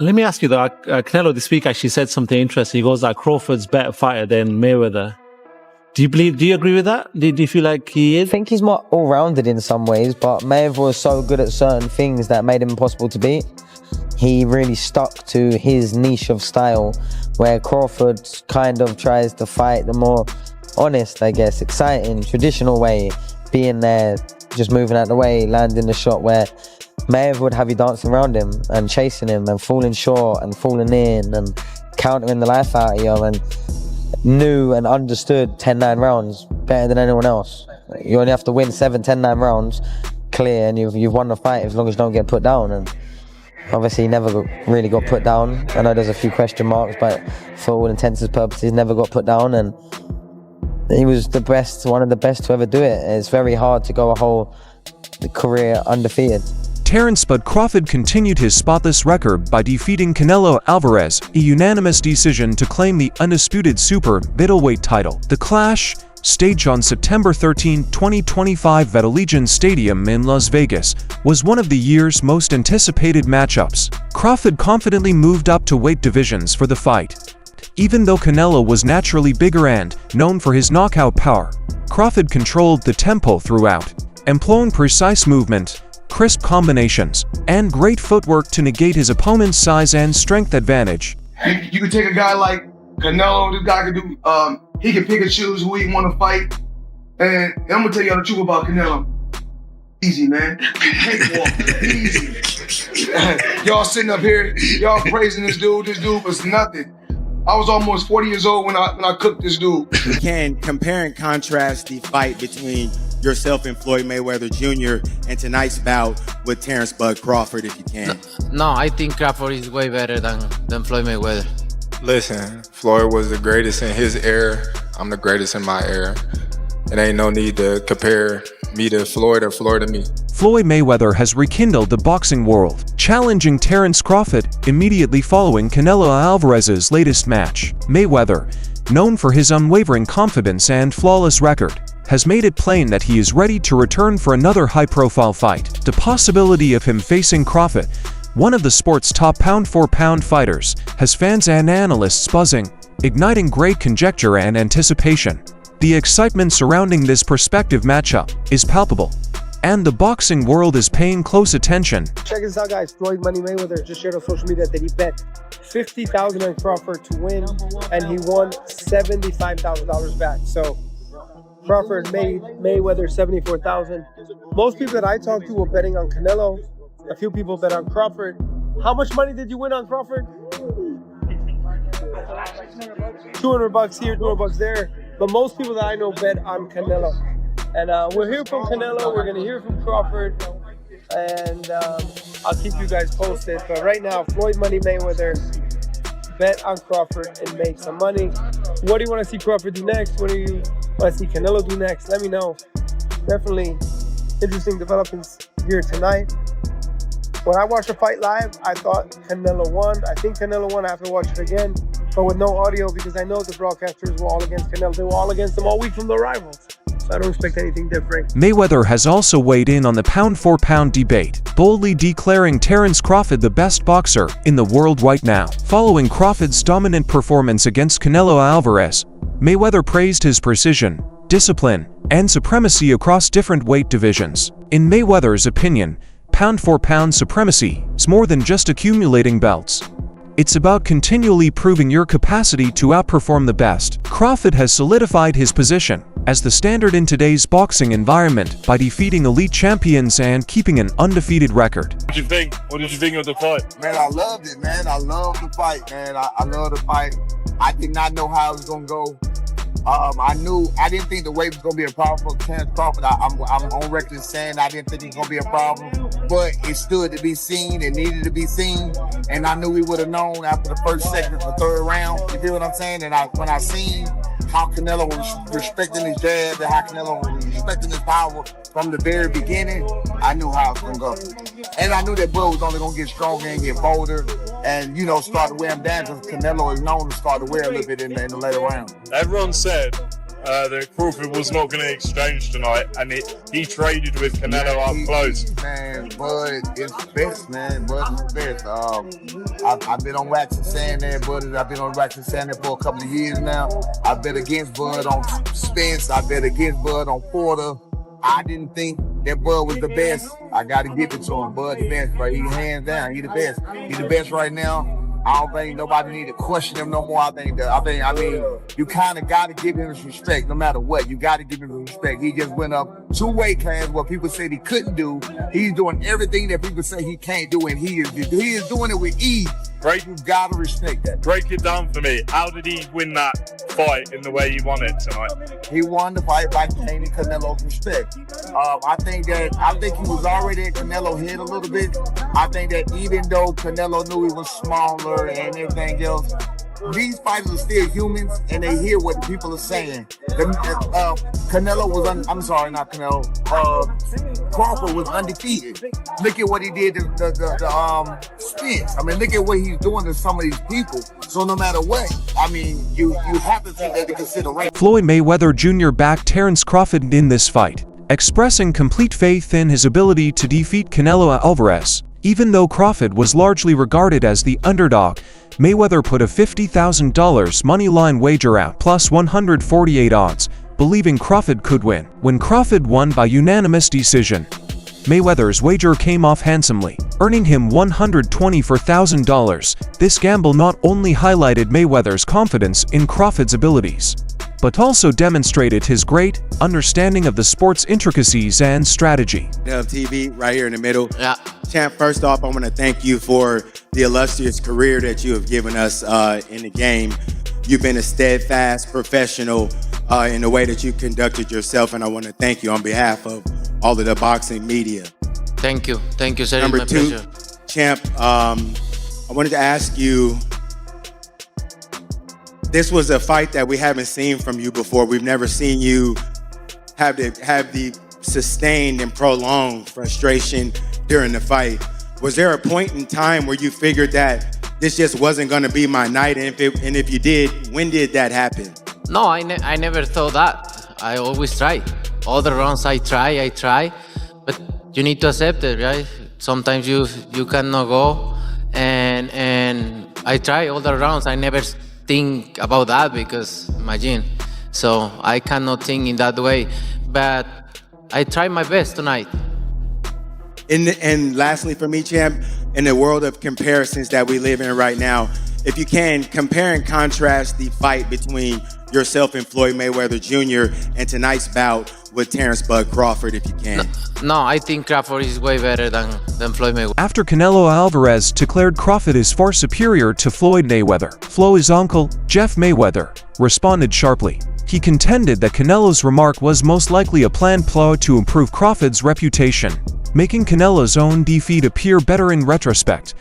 Let me ask you though, Canelo this week actually said something interesting. He goes that Crawford's better fighter than Mayweather. Do you agree with that? Do you feel like he is? I think he's more all-rounded in some ways, but Mayweather was so good at certain things that made him impossible to beat. He really stuck to his niche of style, where Crawford kind of tries to fight the more honest, I guess, exciting, traditional way, being there, just moving out the way, landing the shot, where Mayweather would have you dancing around him and chasing him and falling short and falling in and countering the life out of you, and knew and understood 10-9 rounds better than anyone else. You only have to win 7, 10-9 rounds clear, and you've won the fight as long as you don't get put down. And obviously he never really got put down. I know there's a few question marks, but for all intents and purposes, never got put down, and he was the best, one of the best to ever do it. It's very hard to go a whole career undefeated. Terence "Bud" Crawford continued his spotless record by defeating Canelo Álvarez, a unanimous decision to claim the undisputed super middleweight title. The clash, staged on September 13, 2025 at Allegiant Stadium in Las Vegas, was one of the year's most anticipated matchups. Crawford confidently moved up to weight divisions for the fight. Even though Canelo was naturally bigger and known for his knockout power, Crawford controlled the tempo throughout, employing precise movement, crisp combinations, and great footwork to negate his opponent's size and strength advantage. You can take a guy like Canelo, this guy can do, he can pick and choose who he want to fight. And I'm gonna tell y'all the truth about Canelo. Easy, man. Easy. Y'all sitting up here, y'all praising this dude was nothing. I was almost 40 years old when I cooked this dude. You can compare and contrast the fight between yourself and Floyd Mayweather Jr. and tonight's bout with Terence "Bud" Crawford, if you can. No, I think Crawford is way better than Floyd Mayweather. Listen, Floyd was the greatest in his era. I'm the greatest in my era. It ain't no need to compare me to Floyd or Floyd to me. Floyd Mayweather has rekindled the boxing world, challenging Terence Crawford immediately following Canelo Álvarez's latest match. Mayweather, known for his unwavering confidence and flawless record, has made it plain that he is ready to return for another high-profile fight. The possibility of him facing Crawford, one of the sport's top pound-for-pound fighters, has fans and analysts buzzing, igniting great conjecture and anticipation. The excitement surrounding this prospective matchup is palpable, and the boxing world is paying close attention. Check this out, guys. Floyd Money Mayweather just shared on social media that he bet $50,000 on Crawford to win, and he won $75,000 back. So Crawford made Mayweather $74,000. Most people that I talked to were betting on Canelo. A few people bet on Crawford. How much money did you win on Crawford? $200 here, $200 there. But most people that I know bet on Canelo. And we'll hear from Canelo, we're gonna hear from Crawford, and I'll keep you guys posted. But right now, Floyd Money Mayweather, bet on Crawford and make some money. What do you want to see Crawford do next? What do you want to see Canelo do next? Let me know. Definitely interesting developments here tonight. When I watched the fight live, I thought Canelo won. I think Canelo won. I have to watch it again, but with no audio, because I know the broadcasters were all against Canelo. They were all against him all week from the rivals. So I don't expect anything different. Mayweather has also weighed in on the pound-for-pound debate, boldly declaring Terence Crawford the best boxer in the world right now. Following Crawford's dominant performance against Canelo Álvarez, Mayweather praised his precision, discipline, and supremacy across different weight divisions. In Mayweather's opinion, pound-for-pound supremacy is more than just accumulating belts. It's about continually proving your capacity to outperform the best. Crawford has solidified his position as the standard in today's boxing environment by defeating elite champions and keeping an undefeated record. What did you think? What did you think of the fight? Man, I loved it, man. I loved the fight, man. I love the fight. I did not know how it was gonna go. I didn't think the weight was gonna be a problem for Terence Crawford. I'm on record as saying I didn't think it was gonna be a problem, but it stood to be seen. It needed to be seen, and I knew we would have known after the first, second, or third round. You feel what I'm saying? And when I seen how Canelo was respecting his jab and how Canelo was respecting his power from the very beginning, I knew how it was gonna go. And I knew that Bud was only gonna get stronger and get bolder, and start to wear him down, because Canelo is known to start to wear a little bit in the later round. Everyone said that Crawford was not going to exchange tonight, and he traded with Canelo up close. Man, Bud is the best, man. Bud is the best. I've been on wax and saying that, Bud. I've been on wax and saying that for a couple of years now. I bet against Bud on Spence. I bet against Bud on Porter. I didn't think that Bud was the best. I got to give it to him. Bud the best, right? He hands down. He the best. He the best right now. I don't think nobody need to question him no more. I mean, you kind of got to give him his respect no matter what. You got to give him his respect. He just went up 2 weight classes what people said he couldn't do. He's doing everything that people say he can't do, and he is doing it with ease. You got to respect that. Break it down for me. How did he win that fight in the way he won it tonight? He won the fight by gaining Canelo's respect. I think he was already at Canelo's head a little bit. I think that even though Canelo knew he was smaller and everything else, these fighters are still humans, and they hear what the people are saying. Canelo was not Canelo. Crawford was undefeated. Look at what he did to the Spence. I mean, look at what he's doing to some of these people. So no matter what, I mean, you have to take that into consideration. Floyd Mayweather Jr. backed Terence Crawford in this fight, expressing complete faith in his ability to defeat Canelo Álvarez. Even though Crawford was largely regarded as the underdog, Mayweather put a $50,000 moneyline wager out plus 148 odds, believing Crawford could win. When Crawford won by unanimous decision, Mayweather's wager came off handsomely, earning him $124,000. This gamble not only highlighted Mayweather's confidence in Crawford's abilities, but also demonstrated his great understanding of the sport's intricacies and strategy. TV right here in the middle. Yeah. Champ, first off, I want to thank you for the illustrious career that you have given us in the game. You've been a steadfast professional in the way that you conducted yourself, and I want to thank you on behalf of all of the boxing media. Thank you, sir. Number my 2, pleasure. Champ, I wanted to ask you, this was a fight that we haven't seen from you before. We've never seen you have the sustained and prolonged frustration during the fight. Was there a point in time where you figured that this just wasn't going to be my night? And if you did, when did that happen? No, I never thought that. I always try. All the rounds I try, but you need to accept it, right? Sometimes you cannot go, and I try all the rounds. I never think about that because imagine, so I cannot think in that way. But I try my best tonight. And lastly for me, Champ, in the world of comparisons that we live in right now, if you can, compare and contrast the fight between yourself and Floyd Mayweather Jr. and tonight's bout with Terence "Bud" Crawford, if you can. No, I think Crawford is way better than Floyd Mayweather. After Canelo Álvarez declared Crawford is far superior to Floyd Mayweather, Floyd's uncle, Jeff Mayweather, responded sharply. He contended that Canelo's remark was most likely a planned ploy to improve Crawford's reputation, making Canelo's own defeat appear better in retrospect.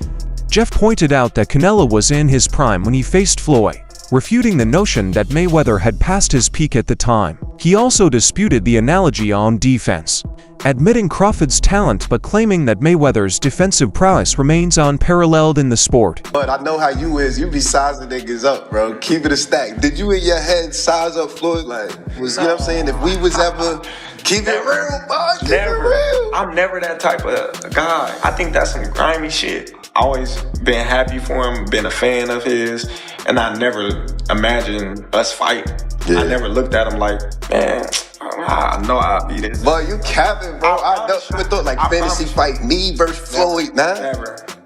Jeff pointed out that Canelo was in his prime when he faced Floyd, refuting the notion that Mayweather had passed his peak at the time. He also disputed the analogy on defense, admitting Crawford's talent but claiming that Mayweather's defensive prowess remains unparalleled in the sport. But I know how you is. You be sizing niggas up, bro. Keep it a stack. Did you in your head size up Floyd? Like, you know what I'm saying? If we was ever... Keep it real, boy. Keep it real. I'm never that type of guy. I think that's some grimy shit. Always been happy for him, been a fan of his, and I never imagined us fighting. Yeah. I never looked at him like, man, I know I'll be this. But you capping, bro. I never thought like fantasy fight me versus Floyd, nah?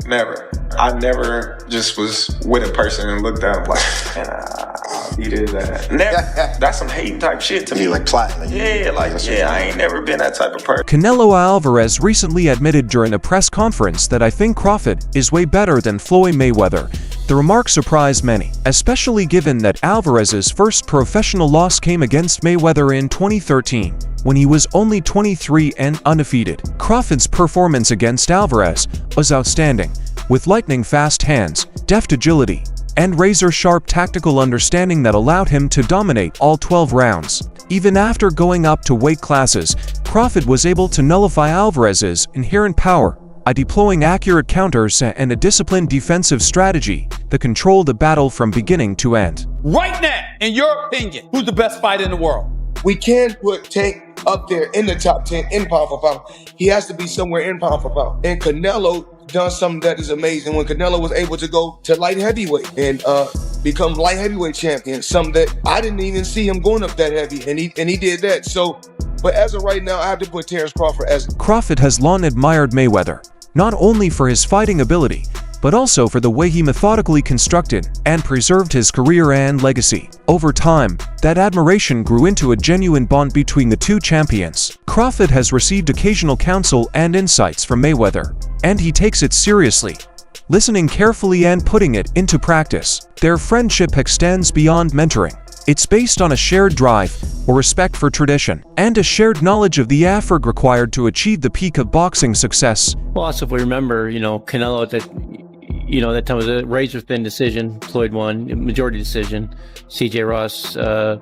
Never. I never just was with a person and looked at him like, man, I'll be this, that. Never. That's some hating type shit to me. Like plotting. I ain't never been that type of person. Canelo Álvarez recently admitted during a press conference that I think Crawford is way better than Floyd Mayweather. The remark surprised many, especially given that Álvarez's first professional loss came against Mayweather in 2013, when he was only 23 and undefeated. Crawford's performance against Álvarez was outstanding, with lightning-fast hands, deft agility, and razor-sharp tactical understanding that allowed him to dominate all 12 rounds. Even after going up to weight classes, Crawford was able to nullify Álvarez's inherent power by deploying accurate counters and a disciplined defensive strategy that controlled the battle from beginning to end. Right now, in your opinion, who's the best fighter in the world? We can put Tank up there in the top 10 in pound for pound. He has to be somewhere in pound for pound. And Canelo done something that is amazing when Canelo was able to go to light heavyweight and become light heavyweight champion. Something that I didn't even see him going up that heavy, and he did that. So, but as of right now, I have to put Terence Crawford as. Crawford has long admired Mayweather, not only for his fighting ability, but also for the way he methodically constructed and preserved his career and legacy. Over time, that admiration grew into a genuine bond between the two champions. Crawford has received occasional counsel and insights from Mayweather, and he takes it seriously, listening carefully and putting it into practice. Their friendship extends beyond mentoring. It's based on a shared drive or respect for tradition, and a shared knowledge of the effort required to achieve the peak of boxing success. Well, also if we remember, Canelo that time was a razor-thin decision. Floyd won, majority decision. C.J. Ross had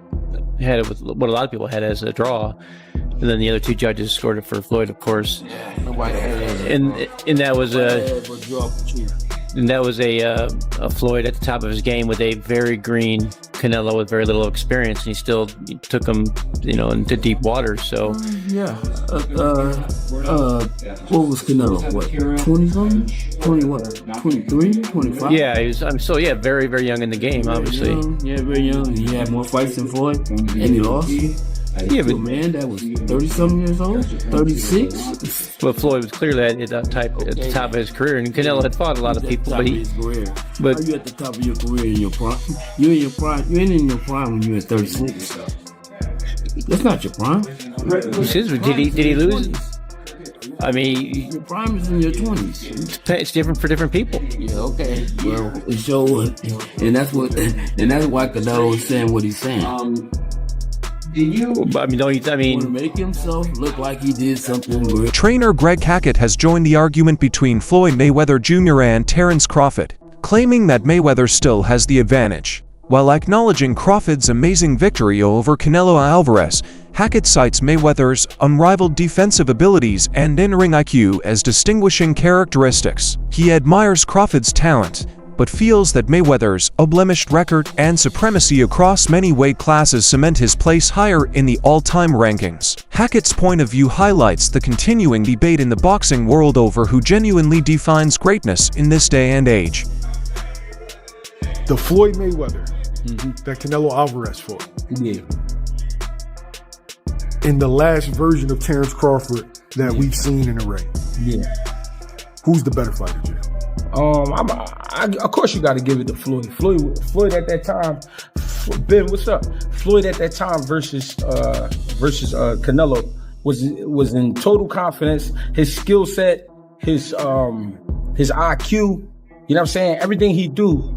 it with what a lot of people had as a draw. And then the other two judges scored it for Floyd, of course. And that was a Floyd at the top of his game with a very green Canelo with very little experience, and he still took him, into deep waters. So what was Canelo? What, 20-something? 20 what? 23, 25? Yeah, he was. Very, very young in the game, obviously. Very young. He had more fights than Floyd, and he lost. Yeah, but man, that was 30-something years old, 36. But Floyd was clearly at the top of his career, and Canelo had fought a lot of people. But are you at the top of your career in your prime? You're in your prime. You ain't in your prime when you're at 36. That's not your prime. Did he lose? I mean, your prime is in your 20s. It's different for different people. Yeah, okay. Well, it showed, and that's why Canelo is saying what he's saying. Want to make himself look like he did something good. Trainer Greg Hackett has joined the argument between Floyd Mayweather Jr. and Terence Crawford, claiming that Mayweather still has the advantage. While acknowledging Crawford's amazing victory over Canelo Álvarez, Hackett cites Mayweather's unrivaled defensive abilities and in-ring IQ as distinguishing characteristics. He admires Crawford's talent, but feels that Mayweather's unblemished record and supremacy across many weight classes cement his place higher in the all-time rankings. Hackett's point of view highlights the continuing debate in the boxing world over who genuinely defines greatness in this day and age. The Floyd Mayweather that Canelo Álvarez fought. Yeah. In the last version of Terence Crawford that we've seen in the ring. Yeah. Who's the better fighter, Jim? Of course you got to give it to Floyd. Floyd at that time, Ben, what's up? Floyd at that time versus Canelo was in total confidence. His skill set, his IQ, you know what I'm saying? Everything he do,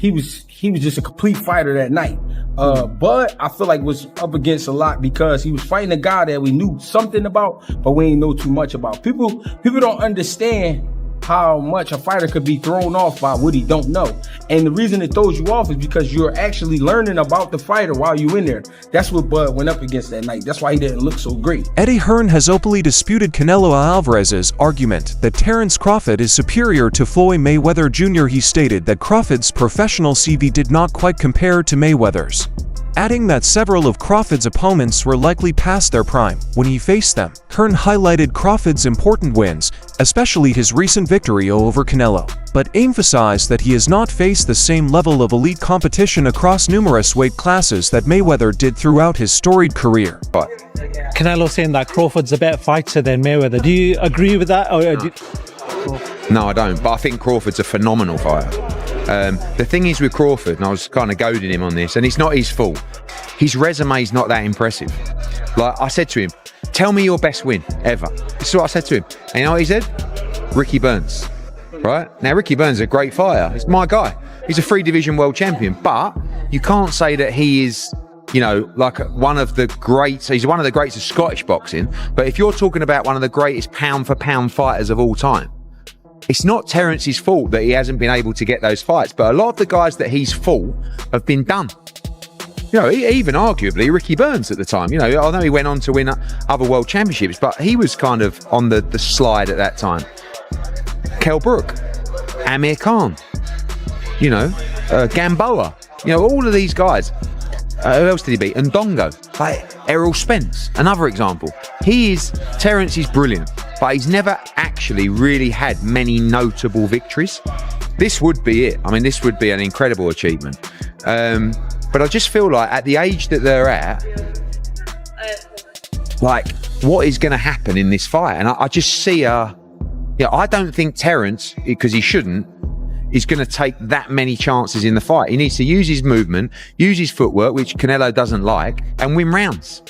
he was just a complete fighter that night. But I feel like was up against a lot because he was fighting a guy that we knew something about, but we ain't know too much about. People don't understand how much a fighter could be thrown off by what he don't know. And the reason it throws you off is because you're actually learning about the fighter while you're in there. That's what Bud went up against that night. That's why he didn't look so great. Eddie Hearn has openly disputed Canelo Álvarez's argument that Terence Crawford is superior to Floyd Mayweather Jr. He stated that Crawford's professional CV did not quite compare to Mayweather's, adding that several of Crawford's opponents were likely past their prime when he faced them. Hearn highlighted Crawford's important wins, especially his recent victory over Canelo, but emphasized that he has not faced the same level of elite competition across numerous weight classes that Mayweather did throughout his storied career. Canelo saying that Crawford's a better fighter than Mayweather. Do you agree with that? No, I don't, but I think Crawford's a phenomenal fighter. The thing is with Crawford, and I was kind of goading him on this, and it's not his fault, his resume's not that impressive. Like I said to him, tell me your best win ever. This is what I said to him. And you know what he said? Ricky Burns. Right? Now Ricky Burns is a great fighter. It's my guy. He's a 3-division world champion, but you can't say that he is, like one of the greats. He's one of the greats of Scottish boxing, but if you're talking about one of the greatest pound for pound fighters of all time, it's not Terence's fault that he hasn't been able to get those fights, but a lot of the guys that he's fought have been done. Even arguably Ricky Burns at the time. I know he went on to win other world championships, but he was kind of on the slide at that time. Kell Brook, Amir Khan. you know, Gamboa, you know, all of these guys. Who else did he beat? Ndongo, like Errol Spence, another example. Terence is brilliant, but he's never actually really had many notable victories. This would be it. I mean, this would be an incredible achievement. But I just feel like at the age that they're at, like, what is going to happen in this fight? And I just see I don't think Terence, because he shouldn't, is going to take that many chances in the fight. He needs to use his movement, use his footwork, which Canelo doesn't like, and win rounds.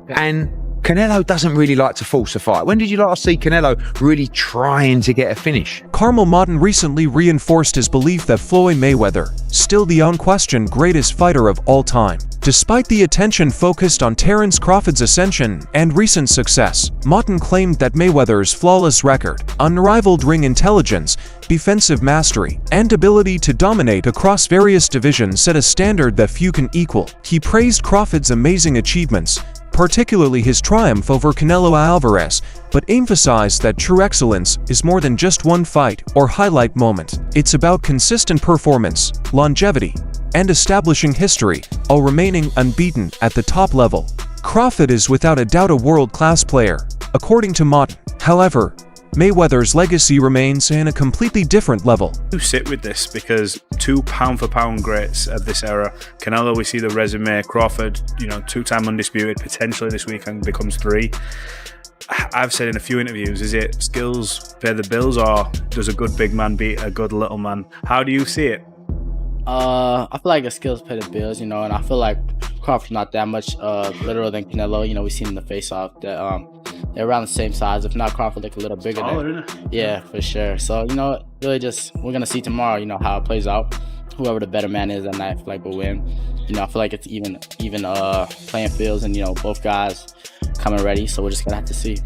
And Canelo doesn't really like to force a fight. When did you last see Canelo really trying to get a finish? Carmel Martin recently reinforced his belief that Floyd Mayweather, still the unquestioned greatest fighter of all time. Despite the attention focused on Terence Crawford's ascension and recent success, Martin claimed that Mayweather's flawless record, unrivaled ring intelligence, defensive mastery, and ability to dominate across various divisions set a standard that few can equal. He praised Crawford's amazing achievements, particularly his triumph over Canelo Álvarez, but emphasized that true excellence is more than just one fight or highlight moment. It's about consistent performance, longevity, and establishing history, while remaining unbeaten at the top level. Crawford is without a doubt a world-class player, according to Martin. However, Mayweather's legacy remains in a completely different level. You sit with this because two pound-for-pound greats of this era. Canelo, we see the resume. Crawford, you know, two-time undisputed. Potentially this weekend becomes 3. I've said in a few interviews, is it skills pay the bills, or does a good big man beat a good little man? How do you see it? I feel like the skills pay the bills, you know, and I feel like Crawford's not that much littler than Canelo. You know, we've seen in the face-off that they're around the same size, if not Crawford like a little bigger. Yeah, for sure. So, you know, really just, we're going to see tomorrow, you know, how it plays out. Whoever the better man is that night, I feel like will win. You know, I feel like it's even playing fields, and, you know, both guys coming ready, so we're just going to have to see.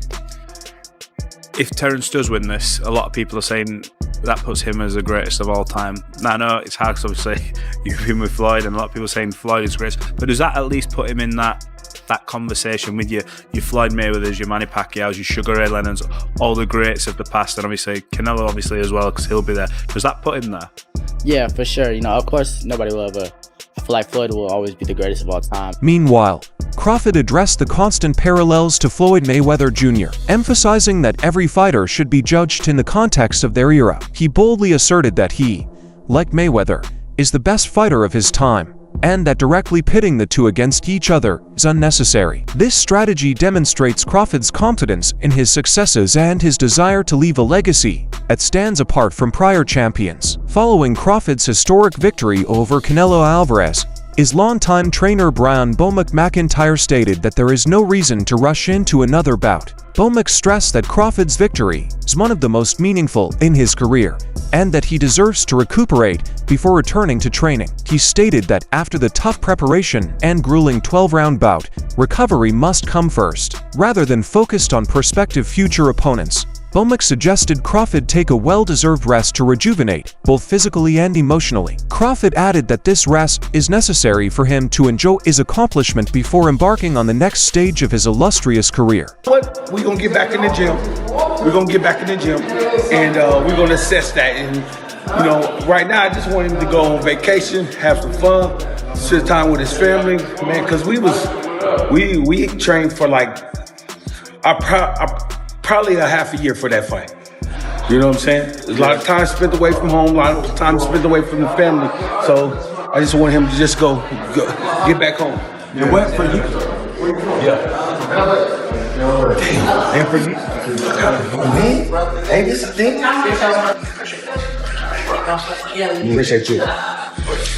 If Terence does win this, a lot of people are saying that puts him as the greatest of all time. Now, I know it's hard because obviously you've been with Floyd, and a lot of people are saying Floyd is great, but does that at least put him in that conversation with your Floyd Mayweathers, your Manny Pacquiao's, your Sugar Ray Leonard's, all the greats of the past, and obviously Canelo obviously as well, because he'll be there. Does that put him there? Yeah, for sure. You know, of course, nobody will ever. I feel like Floyd will always be the greatest of all time. Meanwhile, Crawford addressed the constant parallels to Floyd Mayweather Jr., emphasizing that every fighter should be judged in the context of their era. He boldly asserted that he, like Mayweather, is the best fighter of his time, and that directly pitting the two against each other is unnecessary. This strategy demonstrates Crawford's confidence in his successes and his desire to leave a legacy that stands apart from prior champions. Following Crawford's historic victory over Canelo Álvarez, his longtime trainer Brian "Bomac" McIntyre stated that there is no reason to rush into another bout. Bomac stressed that Crawford's victory is one of the most meaningful in his career, and that he deserves to recuperate before returning to training. He stated that after the tough preparation and grueling 12-round bout, recovery must come first, rather than focused on prospective future opponents. Bomac suggested Crawford take a well-deserved rest to rejuvenate, both physically and emotionally. Crawford added that this rest is necessary for him to enjoy his accomplishment before embarking on the next stage of his illustrious career. But we're going to get back in the gym. We're going to get back in the gym, and we're going to assess that. And, you know, right now I just want him to go on vacation, have some fun, spend time with his family, man, because we trained for like, probably a half a year for that fight. You know what I'm saying? There's a lot of time spent away from home, a lot of time spent away from the family. So I just want him to just go get back home. And what for you? Yeah. And for you? Hey, this thing. Appreciate you.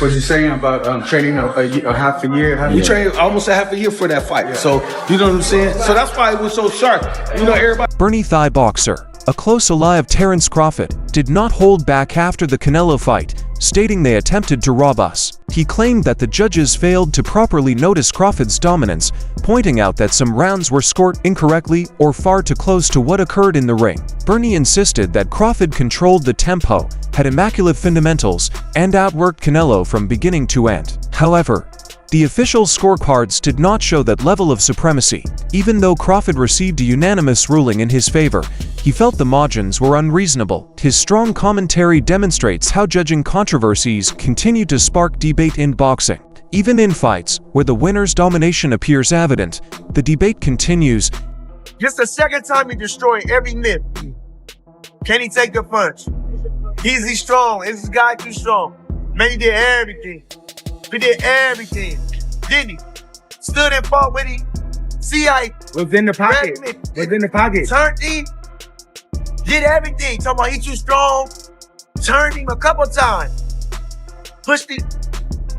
What you saying about training a half a year? We trained almost a half a year for that fight. Yeah. So, you know what I'm saying? So that's why it was so sharp. You know, everybody. Bernie Thigh boxer, a close ally of Terence Crawford, did not hold back after the Canelo fight, stating they attempted to rob us. He claimed that the judges failed to properly notice Crawford's dominance, pointing out that some rounds were scored incorrectly or far too close to what occurred in the ring. Bernie insisted that Crawford controlled the tempo, had immaculate fundamentals, and outworked Canelo from beginning to end. However, the official scorecards did not show that level of supremacy. Even though Crawford received a unanimous ruling in his favor, he felt the margins were unreasonable. His strong commentary demonstrates how judging controversies continue to spark debate in boxing. Even in fights where the winner's domination appears evident, the debate continues. Just the second time he destroyed every myth. Can he take the punch? Is he strong? Is this guy too strong? Man, he did everything. He did everything. Didn't he? Stood and fought with him. See how he was in the pocket. Was in the pocket. Turned him. Did everything. Talking about he too strong. Turned him a couple times. Pushed him.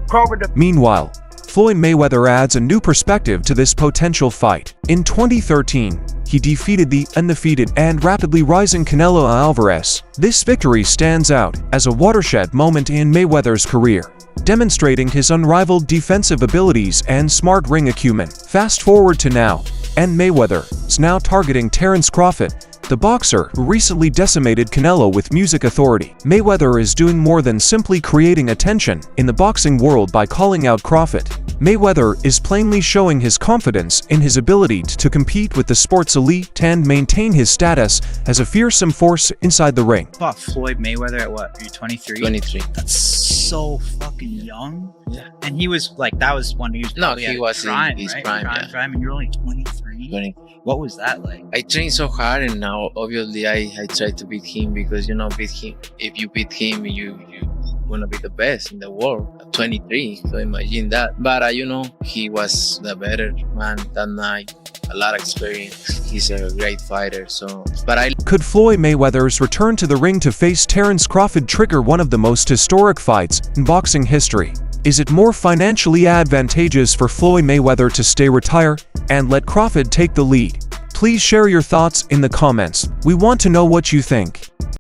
Crawford. Meanwhile, Floyd Mayweather adds a new perspective to this potential fight. In 2013, he defeated the undefeated and rapidly rising Canelo Álvarez. This victory stands out as a watershed moment in Mayweather's career, demonstrating his unrivaled defensive abilities and smart ring acumen. Fast forward to now, and Mayweather is now targeting Terence Crawford, the boxer who recently decimated Canelo with music authority. Mayweather is doing more than simply creating attention in the boxing world by calling out Crawford. Mayweather is plainly showing his confidence in his ability to compete with the sport's elite and maintain his status as a fearsome force inside the ring. Fought Floyd Mayweather at what? You're 23? 23. That's so fucking young. Yeah. And he was like, that was when he was probably he was prime, in his right? prime, yeah. Prime, and you're only 23. 20. What was that like? I trained so hard, and now obviously I try to beat him because beat him. If you beat him, you wanna be the best in the world at 23. So imagine that. But he was the better man that night. A lot of experience. He's a great fighter. Could Floyd Mayweather's return to the ring to face Terence Crawford trigger one of the most historic fights in boxing history? Is it more financially advantageous for Floyd Mayweather to stay retired and let Crawford take the lead? Please share your thoughts in the comments. We want to know what you think.